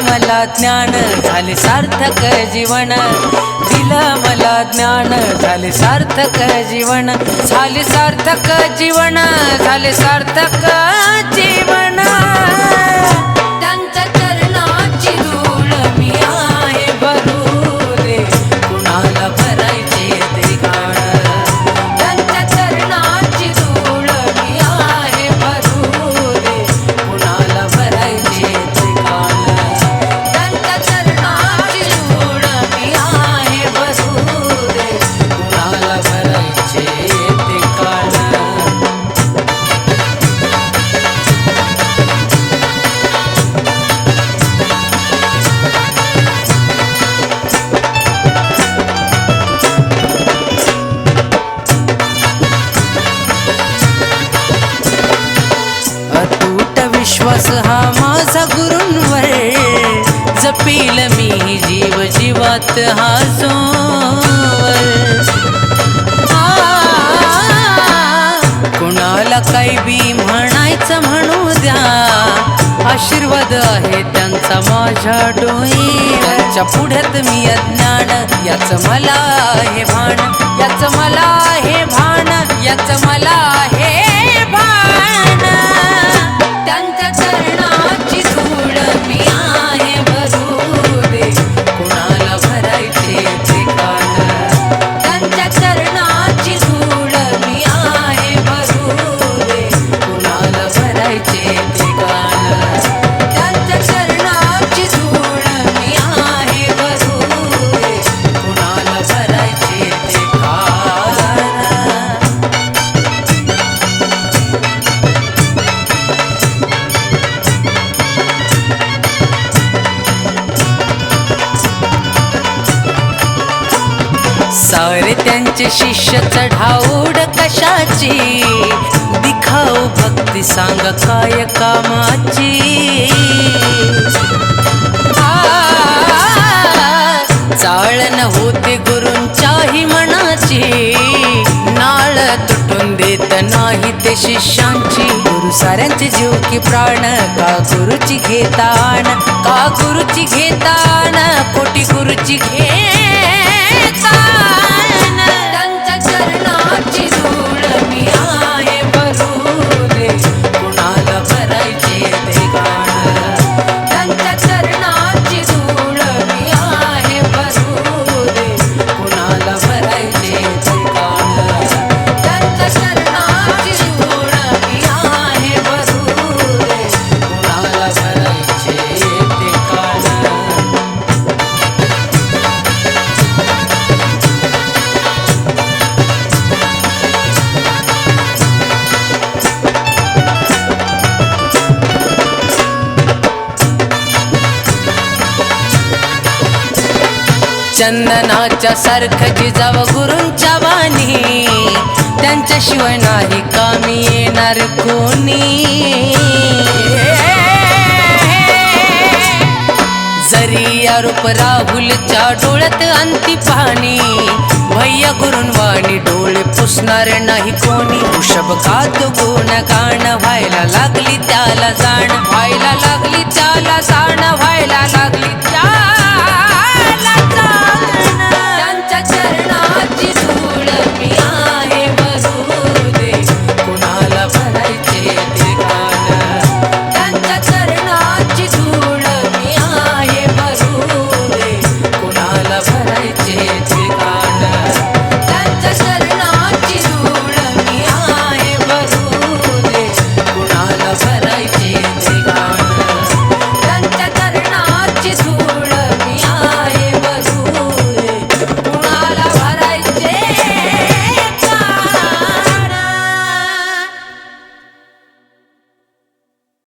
मला ज्ञान झाले सार्थक जीवन, दिलं मला ज्ञान झाले सार्थक जीवन, झाले सार्थक जीवन, झाले सार्थक जीवन. त्यांच्या चरणाची धूळ मी आहे भरू दे, कुणाला भरायचे ते गाण. त्यांच्या चरणाची धूळ मी आहे भरू दे, कुणाला भरायचे ते गाण. त्यांच्या चरणाची धूळ मी आहे भरू दे, कुणाला भरायचे ते गाण. अतूट विश्वास हा माझा गुरूंवर, जपील मी जीव जीवात हा जोवर. कोणाला काही बी म्हणायचं म्हणू द्या, आशीर्वाद आहे त्यांचा माझ्या डोई. त्यांच्या पुढ्यात मी अज्ञान, याच मला हे भान, याच मला हे भान, याच मला हे भान. त्यांच्या चरणाची धूळ मी आहे भरू दे, कुणाला भरायचे ते गाण. त्यांच्या चरणाची धूळ मी आहे भरू दे, कुणाला भरायचे ते गाण. त्यांच्या चरणाची धूळ मी आहे भरू दे, कुणाला भरायचे ते गाण. सारे त्यांचे शिष्य चढाऊड कशाची, दिखाऊ भक्ती सांग काय कामाची. चाळण होते गुरूंच्याही मनाची, नाळ तुटून देत नाही ते शिष्यांची. गुरु साऱ्यांचे जीव की प्राण, का गुरुची घेतान, का गुरुची घेतान, कोटी गुरुची घेतान. त्यांच्या चरणाची धूळ मी आहे भरू दे, कुणाला भरायचे ते गाण. त्यांच्या चरणाची धूळ मी आहे भरू दे, कुणाला भरायचे ते गाण. त्यांच्या चरणाची धूळ मी आहे भरू दे, कुणाला भरायचे ते गाण. चंदनाच्या सारखं जिजावं गुरूंच्या वाणी, त्यांच्याशिवाय नाही कामी येणार कोणी. जरी आरोप राहुलच्या डोळ्यात अंती पाणी, भैया गुरुंवाणी डोळे पुसणार नाही कोणी. वृषभ गात गुण गाण, व्हायला लागली त्याला जाण, व्हायला लागली त्याला जाण, व्हायला लागली